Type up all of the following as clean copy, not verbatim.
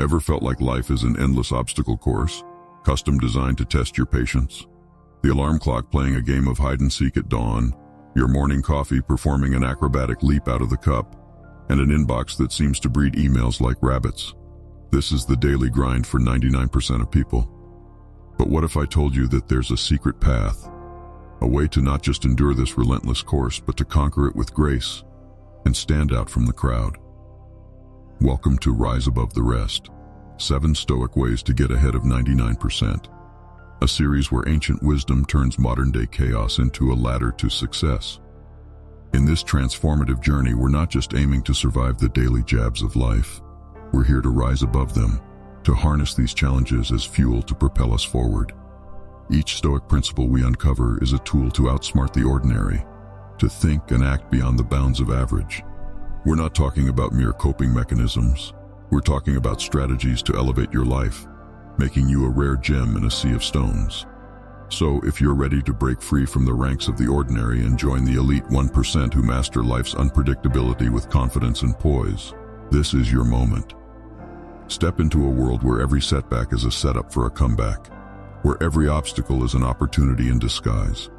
Ever felt like life is an endless obstacle course, custom designed to test your patience? The alarm clock playing a game of hide-and-seek at dawn, your morning coffee performing an acrobatic leap out of the cup, and an inbox that seems to breed emails like rabbits. This is the daily grind for 99% of people. But what if I told you that there's a secret path, a way to not just endure this relentless course, but to conquer it with grace and stand out from the crowd? Welcome to Rise Above the Rest, 7 Stoic Ways to Get Ahead of 99%, a series where ancient wisdom turns modern-day chaos into a ladder to success. In this transformative journey, we're not just aiming to survive the daily jabs of life. We're here to rise above them, to harness these challenges as fuel to propel us forward. Each Stoic principle we uncover is a tool to outsmart the ordinary, to think and act beyond the bounds of average. We're not talking about mere coping mechanisms. We're talking about strategies to elevate your life, making you a rare gem in a sea of stones. So, if you're ready to break free from the ranks of the ordinary and join the elite 1% who master life's unpredictability with confidence and poise, this is your moment. Step into a world where every setback is a setup for a comeback, where every obstacle is an opportunity in disguise.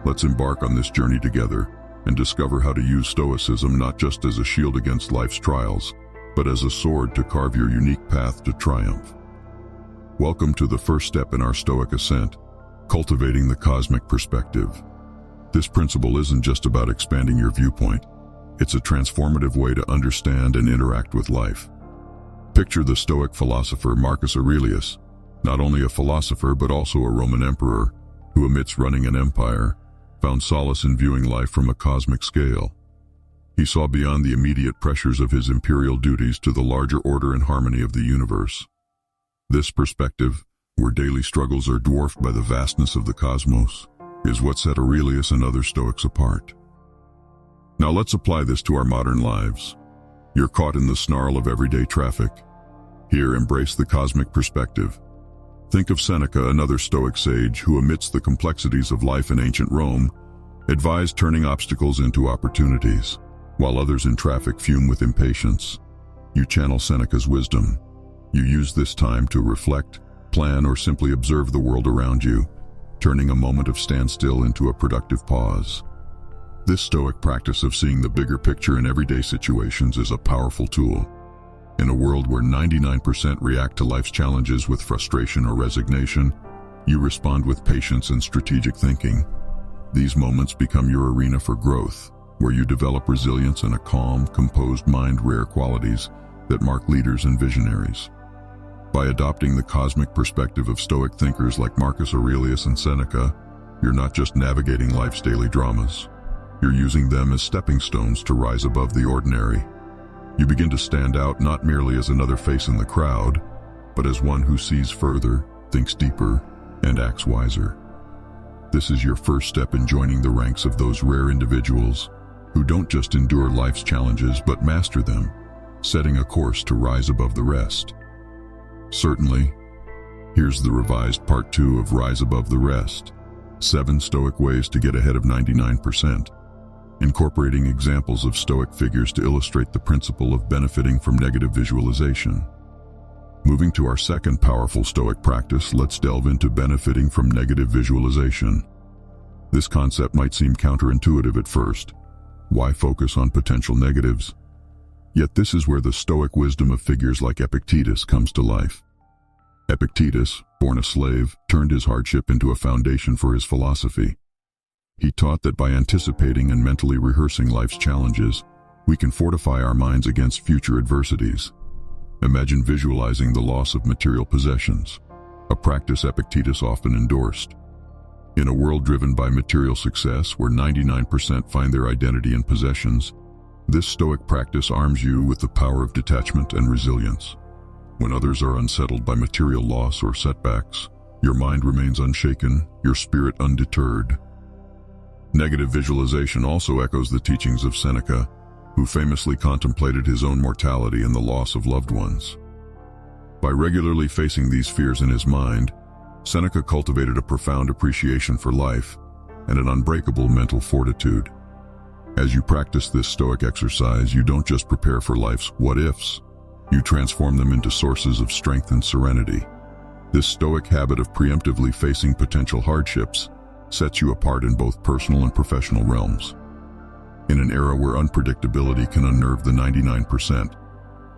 Let's embark on this journey together and discover how to use Stoicism not just as a shield against life's trials, but as a sword to carve your unique path to triumph. Welcome to the first step in our Stoic ascent, cultivating the cosmic perspective. This principle isn't just about expanding your viewpoint. It's a transformative way to understand and interact with life. Picture the Stoic philosopher Marcus Aurelius, not only a philosopher but also a Roman emperor, who amidst running an empire, found solace in viewing life from a cosmic scale. He saw beyond the immediate pressures of his imperial duties to the larger order and harmony of the universe. This perspective, where daily struggles are dwarfed by the vastness of the cosmos, is what set Aurelius and other Stoics apart. Now let's apply this to our modern lives. You're caught in the snarl of everyday traffic. Here, embrace the cosmic perspective. Think of Seneca, another Stoic sage who, amidst the complexities of life in ancient Rome, advised turning obstacles into opportunities. While others in traffic fume with impatience, you channel Seneca's wisdom. You use this time to reflect, plan, or simply observe the world around you, turning a moment of standstill into a productive pause. This Stoic practice of seeing the bigger picture in everyday situations is a powerful tool. In a world where 99% react to life's challenges with frustration or resignation, you respond with patience and strategic thinking. These moments become your arena for growth, where you develop resilience and a calm, composed mind, rare qualities that mark leaders and visionaries. By adopting the cosmic perspective of Stoic thinkers like Marcus Aurelius and Seneca, you're not just navigating life's daily dramas. You're using them as stepping stones to rise above the ordinary. You begin to stand out not merely as another face in the crowd, but as one who sees further, thinks deeper, and acts wiser. This is your first step in joining the ranks of those rare individuals who don't just endure life's challenges but master them, setting a course to rise above the rest. Certainly, here's the revised Part 2 of Rise Above the Rest, 7 Stoic Ways to Get Ahead of 99%. Incorporating examples of Stoic figures to illustrate the principle of benefiting from negative visualization. Moving to our second powerful Stoic practice, let's delve into benefiting from negative visualization. This concept might seem counterintuitive at first. Why focus on potential negatives? Yet this is where the Stoic wisdom of figures like Epictetus comes to life. Epictetus, born a slave, turned his hardship into a foundation for his philosophy. He taught that by anticipating and mentally rehearsing life's challenges, we can fortify our minds against future adversities. Imagine visualizing the loss of material possessions, a practice Epictetus often endorsed. In a world driven by material success, where 99% find their identity in possessions, this Stoic practice arms you with the power of detachment and resilience. When others are unsettled by material loss or setbacks, your mind remains unshaken, your spirit undeterred. Negative visualization also echoes the teachings of Seneca, who famously contemplated his own mortality and the loss of loved ones. By regularly facing these fears in his mind, Seneca cultivated a profound appreciation for life and an unbreakable mental fortitude. As you practice this Stoic exercise, you don't just prepare for life's what-ifs. You transform them into sources of strength and serenity. This Stoic habit of preemptively facing potential hardships sets you apart in both personal and professional realms. In an era where unpredictability can unnerve the 99%,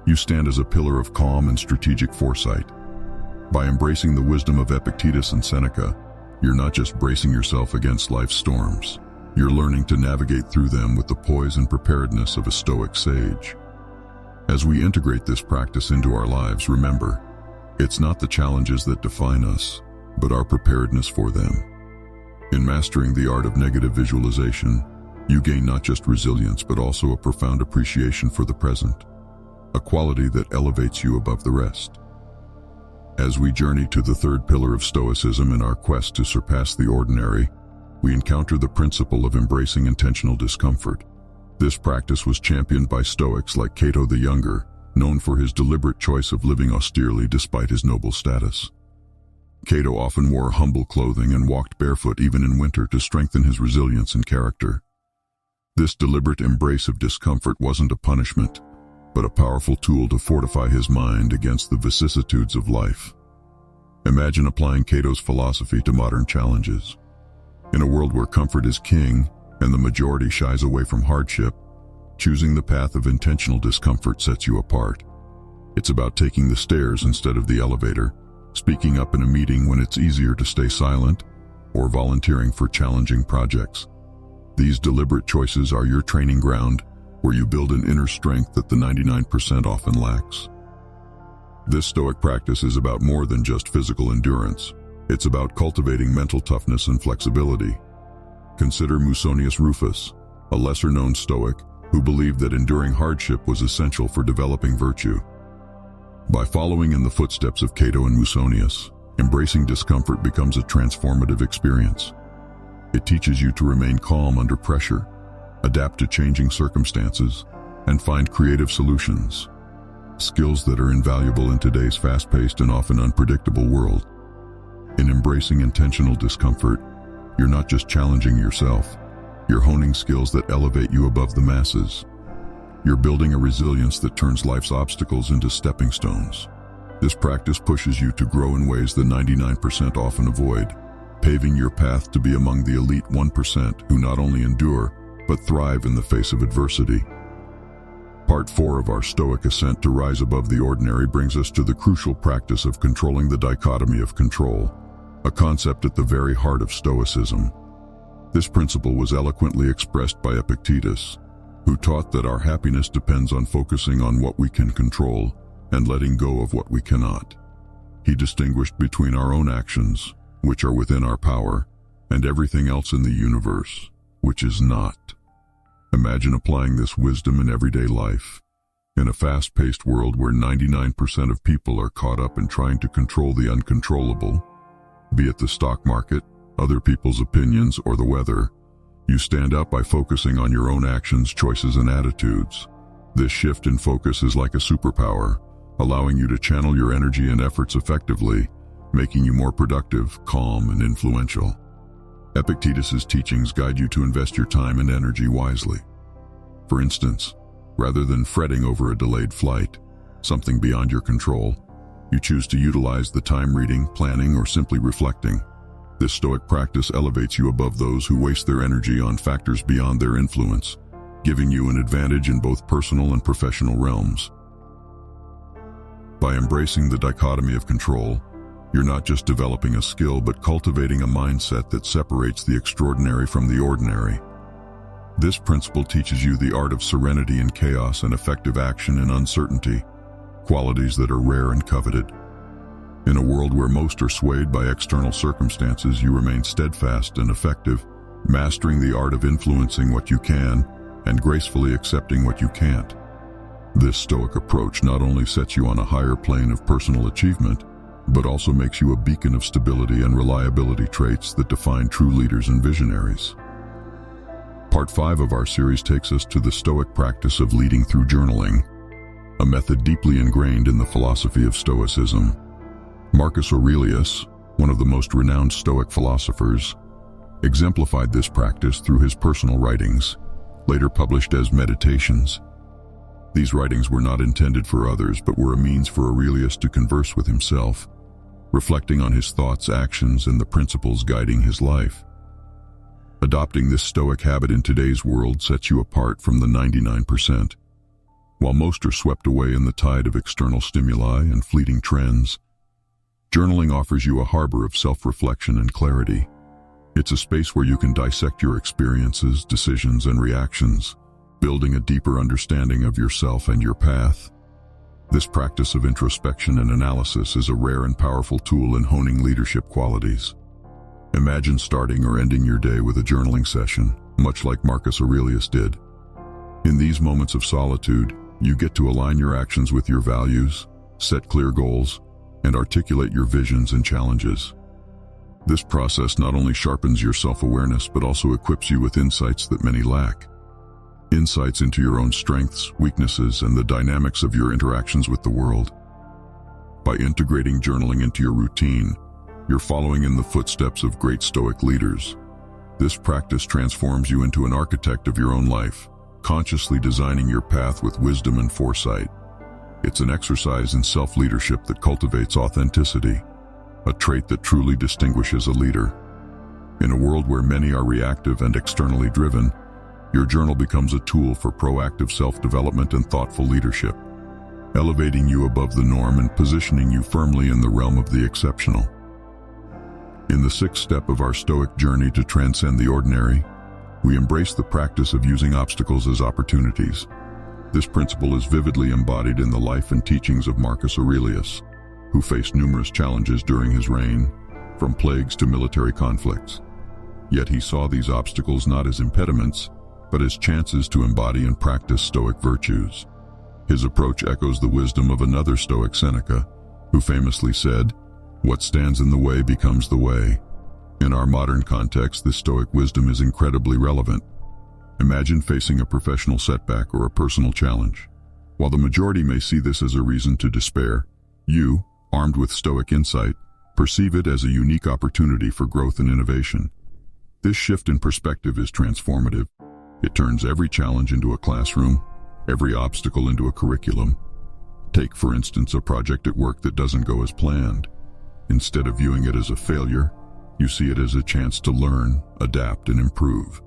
you stand as a pillar of calm and strategic foresight. By embracing the wisdom of Epictetus and Seneca, you're not just bracing yourself against life's storms. You're learning to navigate through them with the poise and preparedness of a Stoic sage. As we integrate this practice into our lives, remember, it's not the challenges that define us, but our preparedness for them. In mastering the art of negative visualization, you gain not just resilience but also a profound appreciation for the present, a quality that elevates you above the rest. As we journey to the third pillar of Stoicism in our quest to surpass the ordinary, we encounter the principle of embracing intentional discomfort. This practice was championed by Stoics like Cato the Younger, known for his deliberate choice of living austerely despite his noble status. Cato often wore humble clothing and walked barefoot even in winter to strengthen his resilience and character. This deliberate embrace of discomfort wasn't a punishment, but a powerful tool to fortify his mind against the vicissitudes of life. Imagine applying Cato's philosophy to modern challenges. In a world where comfort is king and the majority shies away from hardship, choosing the path of intentional discomfort sets you apart. It's about taking the stairs instead of the elevator, speaking up in a meeting when it's easier to stay silent, or volunteering for challenging projects. These deliberate choices are your training ground, where you build an inner strength that the 99% often lacks. This Stoic practice is about more than just physical endurance. It's about cultivating mental toughness and flexibility. Consider Musonius Rufus, a lesser-known Stoic who believed that enduring hardship was essential for developing virtue. By following in the footsteps of Cato and Musonius, embracing discomfort becomes a transformative experience. It teaches you to remain calm under pressure, adapt to changing circumstances, and find creative solutions. Skills that are invaluable in today's fast-paced and often unpredictable world. In embracing intentional discomfort, you're not just challenging yourself, you're honing skills that elevate you above the masses. You're building a resilience that turns life's obstacles into stepping stones. This practice pushes you to grow in ways the 99% often avoid, paving your path to be among the elite 1% who not only endure, but thrive in the face of adversity. Part 4 of our Stoic ascent to rise above the ordinary brings us to the crucial practice of controlling the dichotomy of control, a concept at the very heart of Stoicism. This principle was eloquently expressed by Epictetus, who taught that our happiness depends on focusing on what we can control and letting go of what we cannot. He distinguished between our own actions, which are within our power, and everything else in the universe, which is not. Imagine applying this wisdom in everyday life. In a fast-paced world where 99% of people are caught up in trying to control the uncontrollable, be it the stock market, other people's opinions, or the weather, you stand up by focusing on your own actions, choices, and attitudes. This shift in focus is like a superpower, allowing you to channel your energy and efforts effectively, making you more productive, calm, and influential. Epictetus's teachings guide you to invest your time and energy wisely. For instance, rather than fretting over a delayed flight, something beyond your control, you choose to utilize the time reading, planning, or simply reflecting. This Stoic practice elevates you above those who waste their energy on factors beyond their influence, giving you an advantage in both personal and professional realms. By embracing the dichotomy of control, you're not just developing a skill but cultivating a mindset that separates the extraordinary from the ordinary. This principle teaches you the art of serenity in chaos and effective action in uncertainty, qualities that are rare and coveted. In a world where most are swayed by external circumstances, you remain steadfast and effective, mastering the art of influencing what you can and gracefully accepting what you can't. This Stoic approach not only sets you on a higher plane of personal achievement, but also makes you a beacon of stability and reliability, traits that define true leaders and visionaries. Part 5 of our series takes us to the Stoic practice of leading through journaling, a method deeply ingrained in the philosophy of Stoicism. Marcus Aurelius, one of the most renowned Stoic philosophers, exemplified this practice through his personal writings, later published as Meditations. These writings were not intended for others, but were a means for Aurelius to converse with himself, reflecting on his thoughts, actions, and the principles guiding his life. Adopting this Stoic habit in today's world sets you apart from the 99%. While most are swept away in the tide of external stimuli and fleeting trends, journaling offers you a harbor of self-reflection and clarity. It's a space where you can dissect your experiences, decisions, and reactions, building a deeper understanding of yourself and your path. This practice of introspection and analysis is a rare and powerful tool in honing leadership qualities. Imagine starting or ending your day with a journaling session, much like Marcus Aurelius did. In these moments of solitude, you get to align your actions with your values, set clear goals, and articulate your visions and challenges. This process not only sharpens your self-awareness but also equips you with insights that many lack. Insights into your own strengths, weaknesses, and the dynamics of your interactions with the world. By integrating journaling into your routine, you're following in the footsteps of great Stoic leaders. This practice transforms you into an architect of your own life, consciously designing your path with wisdom and foresight. It's an exercise in self-leadership that cultivates authenticity, a trait that truly distinguishes a leader. In a world where many are reactive and externally driven, your journal becomes a tool for proactive self-development and thoughtful leadership, elevating you above the norm and positioning you firmly in the realm of the exceptional. In the sixth step of our Stoic journey to transcend the ordinary, we embrace the practice of using obstacles as opportunities. This principle is vividly embodied in the life and teachings of Marcus Aurelius, who faced numerous challenges during his reign, from plagues to military conflicts. Yet he saw these obstacles not as impediments, but as chances to embody and practice Stoic virtues. His approach echoes the wisdom of another Stoic, Seneca, who famously said, "What stands in the way becomes the way." In our modern context, this Stoic wisdom is incredibly relevant. Imagine facing a professional setback or a personal challenge. While the majority may see this as a reason to despair, you, armed with Stoic insight, perceive it as a unique opportunity for growth and innovation. This shift in perspective is transformative. It turns every challenge into a classroom, every obstacle into a curriculum. Take, for instance, a project at work that doesn't go as planned. Instead of viewing it as a failure, you see it as a chance to learn, adapt, and improve.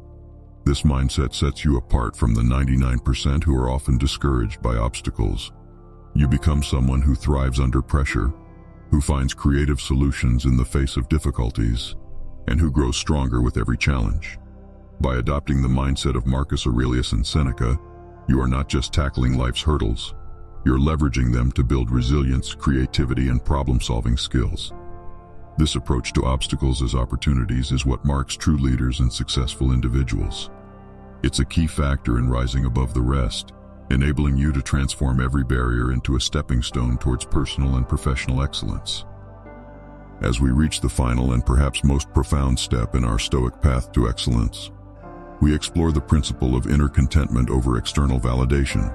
This mindset sets you apart from the 99% who are often discouraged by obstacles. You become someone who thrives under pressure, who finds creative solutions in the face of difficulties, and who grows stronger with every challenge. By adopting the mindset of Marcus Aurelius and Seneca, you are not just tackling life's hurdles, you're leveraging them to build resilience, creativity, and problem-solving skills. This approach to obstacles as opportunities is what marks true leaders and successful individuals. It's a key factor in rising above the rest, enabling you to transform every barrier into a stepping stone towards personal and professional excellence. As we reach the final and perhaps most profound step in our Stoic path to excellence, we explore the principle of inner contentment over external validation.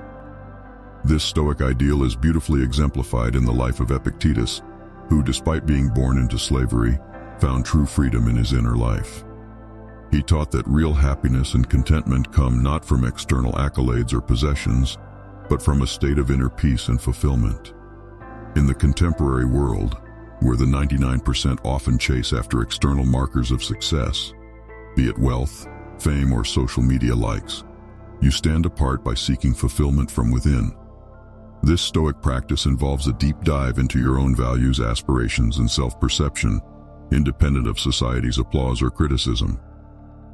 This Stoic ideal is beautifully exemplified in the life of Epictetus, who, despite being born into slavery, found true freedom in his inner life. He taught that real happiness and contentment come not from external accolades or possessions, but from a state of inner peace and fulfillment. In the contemporary world, where the 99% often chase after external markers of success, be it wealth, fame, or social media likes, you stand apart by seeking fulfillment from within. This Stoic practice involves a deep dive into your own values, aspirations, and self-perception, independent of society's applause or criticism.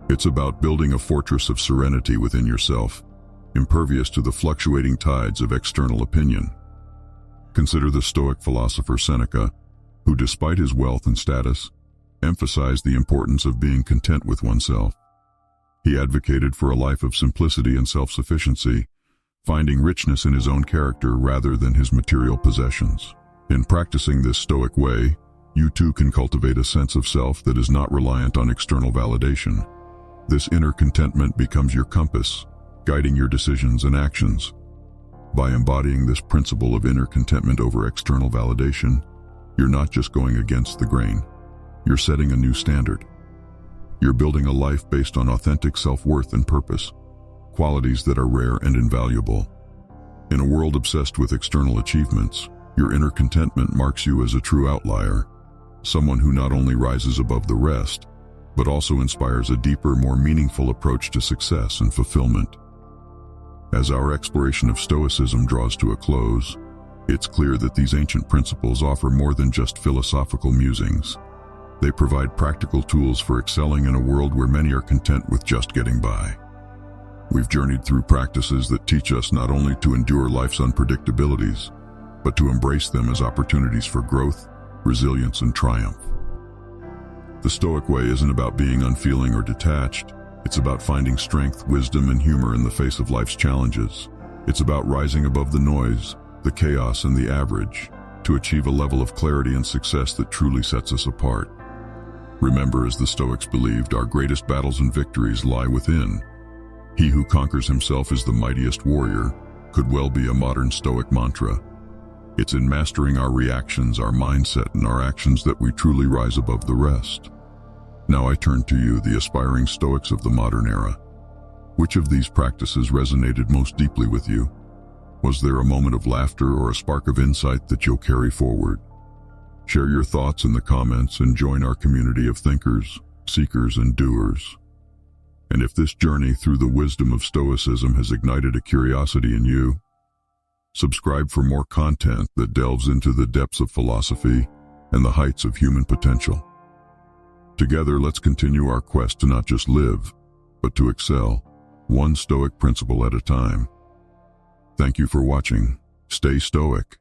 It's about building a fortress of serenity within yourself, impervious to the fluctuating tides of external opinion. Consider the Stoic philosopher Seneca, who, despite his wealth and status, emphasized the importance of being content with oneself. He advocated for a life of simplicity and self-sufficiency, finding richness in his own character rather than his material possessions. In practicing this Stoic way, you too can cultivate a sense of self that is not reliant on external validation. This inner contentment becomes your compass, guiding your decisions and actions. By embodying this principle of inner contentment over external validation, you're not just going against the grain. You're setting a new standard. You're building a life based on authentic self-worth and purpose, qualities that are rare and invaluable. In a world obsessed with external achievements, your inner contentment marks you as a true outlier, someone who not only rises above the rest, but also inspires a deeper, more meaningful approach to success and fulfillment. As our exploration of Stoicism draws to a close, it's clear that these ancient principles offer more than just philosophical musings. They provide practical tools for excelling in a world where many are content with just getting by. We've journeyed through practices that teach us not only to endure life's unpredictabilities, but to embrace them as opportunities for growth, resilience, and triumph. The Stoic way isn't about being unfeeling or detached. It's about finding strength, wisdom, and humor in the face of life's challenges. It's about rising above the noise, the chaos, and the average, to achieve a level of clarity and success that truly sets us apart. Remember, as the Stoics believed, our greatest battles and victories lie within. He who conquers himself is the mightiest warrior could well be a modern Stoic mantra. It's in mastering our reactions, our mindset, and our actions that we truly rise above the rest. Now I turn to you, the aspiring Stoics of the modern era. Which of these practices resonated most deeply with you? Was there a moment of laughter or a spark of insight that you'll carry forward? Share your thoughts in the comments and join our community of thinkers, seekers, and doers. And if this journey through the wisdom of Stoicism has ignited a curiosity in you, subscribe for more content that delves into the depths of philosophy and the heights of human potential. Together, let's continue our quest to not just live, but to excel, one Stoic principle at a time. Thank you for watching. Stay Stoic.